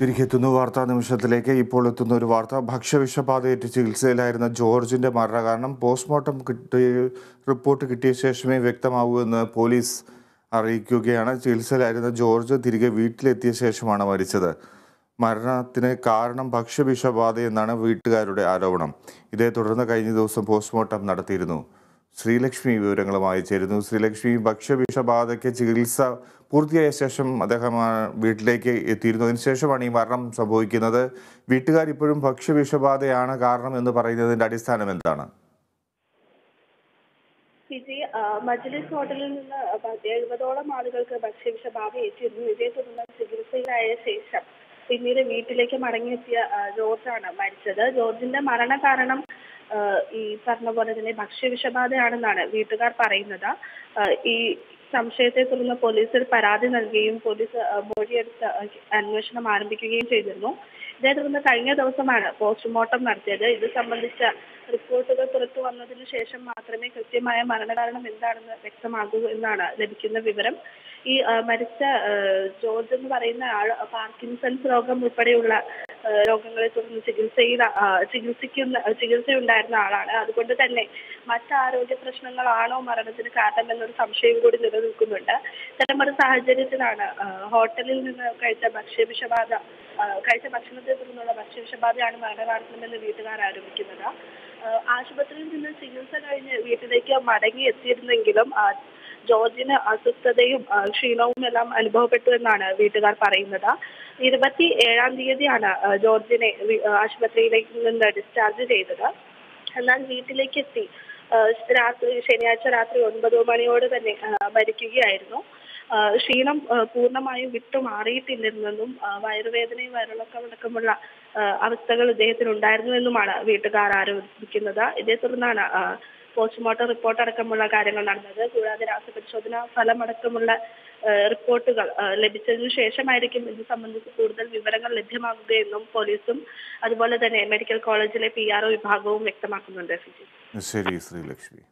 തിരികെത്തുന്നു വാർത്താ നിമിഷത്തിലേക്ക്. ഇപ്പോൾ എത്തുന്ന ഒരു വാർത്ത. ഭക്ഷ്യവിഷബാധയേറ്റ് ചികിത്സയിലായിരുന്ന ജോർജിന്റെ മരണകാരണം പോസ്റ്റ്മോർട്ടം റിപ്പോർട്ട് കിട്ടിയ ശേഷമേ വ്യക്തമാവൂ എന്ന് പോലീസ് അറിയിക്കുകയാണ്. ചികിത്സയിലായിരുന്ന ജോർജ് തിരികെ വീട്ടിലെത്തിയ ശേഷമാണ് മരിച്ചത്. മരണത്തിന് കാരണം ഭക്ഷ്യവിഷബാധയെന്നാണ് വീട്ടുകാരുടെ ആരോപണം. ഇതേ തുടർന്ന് കഴിഞ്ഞ ദിവസം പോസ്റ്റ്മോർട്ടം നടത്തിയിരുന്നു. ശ്രീലക്ഷ്മി വിവരങ്ങളുമായി ചേരുന്നു. ശ്രീലക്ഷ്മി, ഭക്ഷ്യവിഷബാധയ്ക്ക് ചികിത്സ പൂർത്തിയായ ശേഷം അദ്ദേഹം വീട്ടിലേക്ക് എത്തിയിരുന്നു. അതിനുശേഷമാണ് ഈ മരണം സംഭവിക്കുന്നത്. വീട്ടുകാർ ഇപ്പോഴും ഭക്ഷ്യവിഷബാധയാണ് കാരണം എന്ന് പറയുന്നതിന്റെ അടിസ്ഥാനം എന്താണ്? മജ്ലിസ് ഹോട്ടലിൽ നിന്ന് 70ഓളം ആളുകൾക്ക് ഭക്ഷ്യവിഷബാധ ഏറ്റിരുന്നു. ഇതേ തുടർന്ന് ചികിത്സയിലായ ശേഷം പിന്നീട് വീട്ടിലേക്ക് മടങ്ങിയെത്തിയ ജോർജാണ് മരിച്ചത്. ജോർജിന്റെ മരണകാരണം ഈ പറഞ്ഞ പോലെ തന്നെ ഭക്ഷ്യവിഷബാധയാണെന്നാണ് വീട്ടുകാർ പറയുന്നത്. ഈ സംശയത്തെ തുടർന്ന് പോലീസിൽ പരാതി നൽകുകയും പോലീസ് മൊഴിയെടുത്ത് അന്വേഷണം ആരംഭിക്കുകയും ചെയ്തിരുന്നു. ഇതേ തുടർന്ന് കഴിഞ്ഞ ദിവസമാണ് പോസ്റ്റ്മോർട്ടം നടത്തിയത്. ഇത് സംബന്ധിച്ച റിപ്പോർട്ടുകൾ പുറത്തു വന്നതിന് ശേഷം മാത്രമേ കൃത്യമായ മരണകാരണം എന്താണെന്ന് വ്യക്തമാകൂ എന്നാണ് ലഭിക്കുന്ന വിവരം. ഈ മരിച്ച ജോർജ് എന്ന് പറയുന്ന ആൾ പാർക്കിൻസൺസ് രോഗം ഉൾപ്പെടെയുള്ള രോഗങ്ങളെ തുടർന്ന് ചികിത്സയുണ്ടായിരുന്ന ആളാണ്. അതുകൊണ്ട് തന്നെ മറ്റാരോഗ്യ പ്രശ്നങ്ങളാണോ മരണത്തിന് കാരണം എന്നൊരു സംശയം കൂടി നിലനിൽക്കുന്നുണ്ട്. ഇത്തരമൊരു സാഹചര്യത്തിലാണ് ഹോട്ടലിൽ നിന്ന് കഴിച്ച ഭക്ഷണത്തെ തുടർന്നുള്ള ഭക്ഷ്യവിഷബാധയാണ് മരണകാരണമെന്ന് വീട്ടുകാർ ആരോപിക്കുന്നത്. ആശുപത്രിയിൽ നിന്ന് ചികിത്സ കഴിഞ്ഞ് വീട്ടിലേക്ക് മടങ്ങി എത്തിയിരുന്നെങ്കിലും ജോർജിന് അസ്വസ്ഥതയും ക്ഷീണവും എല്ലാം അനുഭവപ്പെട്ടു എന്നാണ് വീട്ടുകാർ പറയുന്നത്. 27-ാം തീയതിയാണ് ജോർജിനെ ആശുപത്രിയിലേക്ക് നിന്ന് ഡിസ്ചാർജ് ചെയ്തത്. എന്നാൽ വീട്ടിലേക്ക് എത്തി ശനിയാഴ്ച രാത്രി 9 മണിയോട് തന്നെ മരിക്കുകയായിരുന്നു. ക്ഷീണം പൂർണ്ണമായും വിട്ടുമാറിയിട്ടില്ലെന്നും വയറുവേദനയും വയറിളക്കമടക്കമുള്ള അവസ്ഥകൾ ഇദ്ദേഹത്തിന് ഉണ്ടായിരുന്നുവെന്നുമാണ് വീട്ടുകാർ ആരോപിക്കുന്നത്. ഇതേ തുടർന്നാണ് പോസ്റ്റ്മോർട്ടം റിപ്പോർട്ട് അടക്കമുള്ള കാര്യങ്ങൾ നടന്നത്. കൂടാതെ രാസപരിശോധന ഫലമടക്കമുള്ള റിപ്പോർട്ടുകൾ ലഭിച്ചതിനു ശേഷമായിരിക്കും ഇത് സംബന്ധിച്ച് കൂടുതൽ വിവരങ്ങൾ ലഭ്യമാകുകയെന്നും പോലീസും അതുപോലെ തന്നെ മെഡിക്കൽ കോളേജിലെ PRO വിഭാഗവും വ്യക്തമാക്കുന്നുണ്ട്. ശരി ശ്രീലക്ഷ്മി.